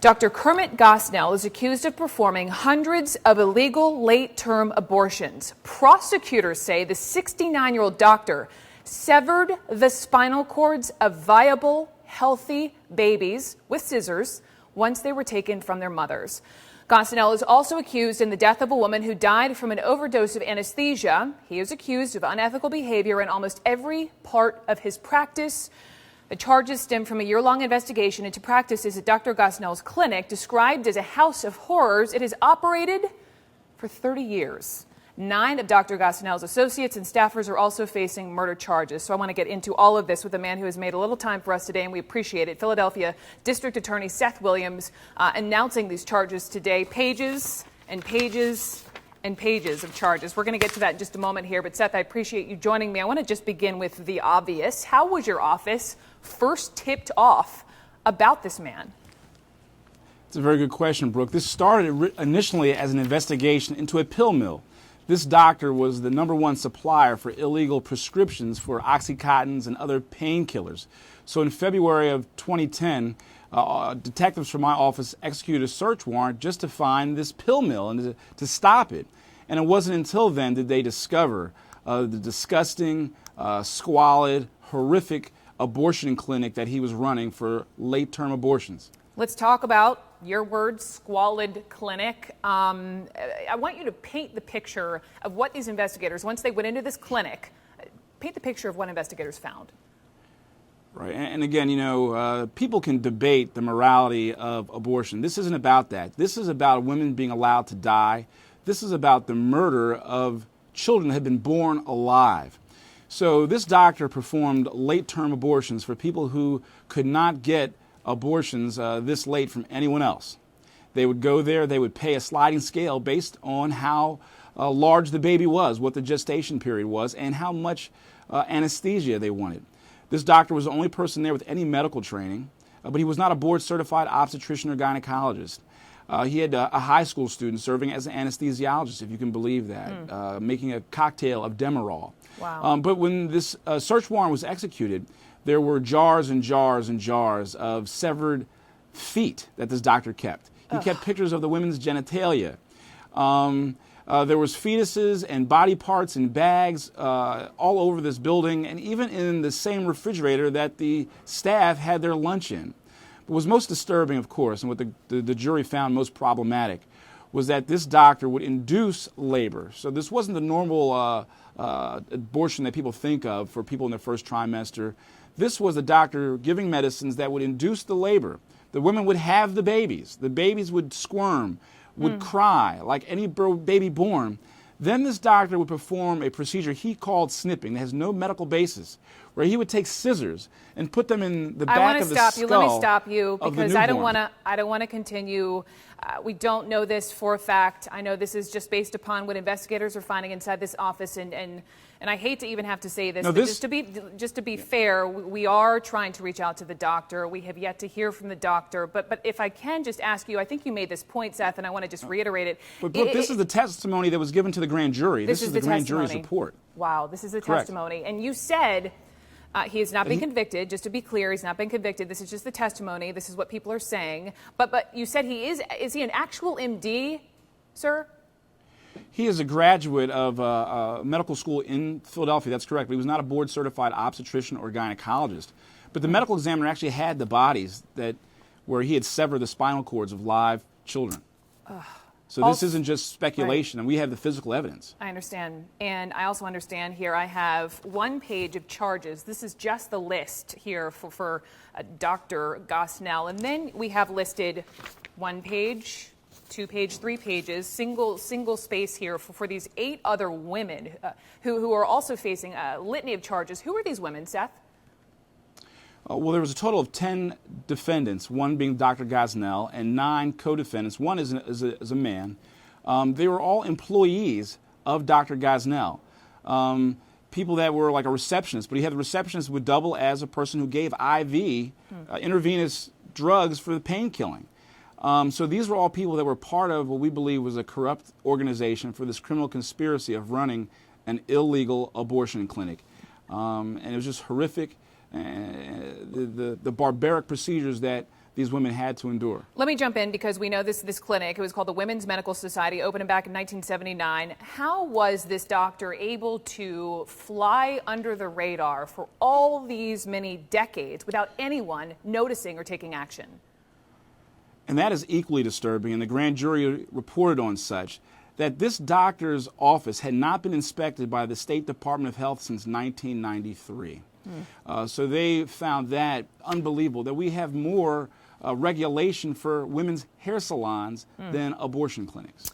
Dr. Kermit Gosnell is accused of performing hundreds of illegal late-term abortions. Prosecutors say the 69-year-old doctor severed the spinal cords of viable, healthy babies with scissors once they were taken from their mothers. Gosnell is also accused in the death of a woman who died from an overdose of anesthesia. He is accused of unethical behavior in almost every part of his practice. The charges stem from a year-long investigation into practices at Dr. Gosnell's clinic. Described as a house of horrors, it has operated for 30 years. 9 of Dr. Gosnell's associates and staffers are also facing murder charges. So I want to get into all of this with a man who has made a little time for us today, and we appreciate it. Philadelphia District Attorney Seth Williams announcing these charges today. Pages and pages and pages of charges. We're going to get to that in just a moment here. But Seth, I appreciate you joining me. I want to just begin with the obvious. How was your office first tipped off about this man? It's a very good question, Brooke. This started initially as an investigation into a pill mill. This doctor was the #1 supplier for illegal prescriptions for Oxycontins and other painkillers. So in February of 2010, detectives from my office executed a search warrant just to find this pill mill and to stop it. And it wasn't until then did they discover the disgusting, squalid, horrific abortion clinic that he was running for late-term abortions. Let's talk about your word, squalid clinic. I want you to paint the picture of what these investigators, once they went into this clinic, paint the picture of what investigators found. Right, and again, people can debate the morality of abortion. This isn't about that. This is about women being allowed to die. This is about the murder of children that have been born alive. So this doctor performed late-term abortions for people who could not get abortions this late from anyone else. They would go there, they would pay a sliding scale based on how large the baby was, what the gestation period was, and how much anesthesia they wanted. This doctor was the only person there with any medical training, but he was not a board-certified obstetrician or gynecologist. He had a high school student serving as an anesthesiologist, if you can believe that, making a cocktail of Demerol. Wow. But when this search warrant was executed, there were jars and jars and jars of severed feet that this doctor kept. He kept pictures of the women's genitalia. There was fetuses and body parts and bags all over this building, and even in the same refrigerator that the staff had their lunch in. What was most disturbing, of course, and what the jury found most problematic, was that this doctor would induce labor. So this wasn't the normal abortion that people think of for people in their first trimester. This was a doctor giving medicines that would induce the labor. The women would have the babies. The babies would squirm, would cry like any baby born. Then this doctor would perform a procedure he called snipping that has no medical basis, where he would take scissors and put them in the back of the skull. Let me stop you because I don't newborn. want to continue. We don't know this for a fact. I know this is just based upon what investigators are finding inside this office, and I hate to even have to say this, no, but just to be fair, we are trying to reach out to the doctor. We have yet to hear from the doctor, but if I can just ask you, I think you made this point, Seth, and I want to just reiterate it. But look, this is the testimony that was given to the grand jury. This is the grand jury's report. Wow, this is the Correct. testimony, and you said. He has not been convicted. Just to be clear, he's not been convicted. This is just the testimony. This is what people are saying. But you said he is he an actual MD, sir? He is a graduate of medical school in Philadelphia. That's correct. But he was not a board-certified obstetrician or gynecologist. But the medical examiner actually had the bodies where he had severed the spinal cords of live children. So this isn't just speculation, right. And we have the physical evidence. I understand. And I also understand here I have 1 page of charges. This is just the list here for Dr. Gosnell. And then we have listed 1 page, 2 page, 3 pages, single space here for these 8 other women who are also facing a litany of charges. Who are these women, Seth? Well, there was a total of 10 defendants, 1 being Dr. Gosnell, and 9 co-defendants. 1 is a man. They were all employees of Dr. Gosnell. People that were like a receptionist, but he had the receptionist would double as a person who gave IV, intravenous drugs for the pain killing. So these were all people that were part of what we believe was a corrupt organization for this criminal conspiracy of running an illegal abortion clinic. And it was just horrific. The barbaric procedures that these women had to endure. Let me jump in because we know this clinic, it was called the Women's Medical Society, opened back in 1979. How was this doctor able to fly under the radar for all these many decades without anyone noticing or taking action? And that is equally disturbing, and the grand jury reported on such, that this doctor's office had not been inspected by the State Department of Health since 1993. So they found that unbelievable, that we have more regulation for women's hair salons than abortion clinics.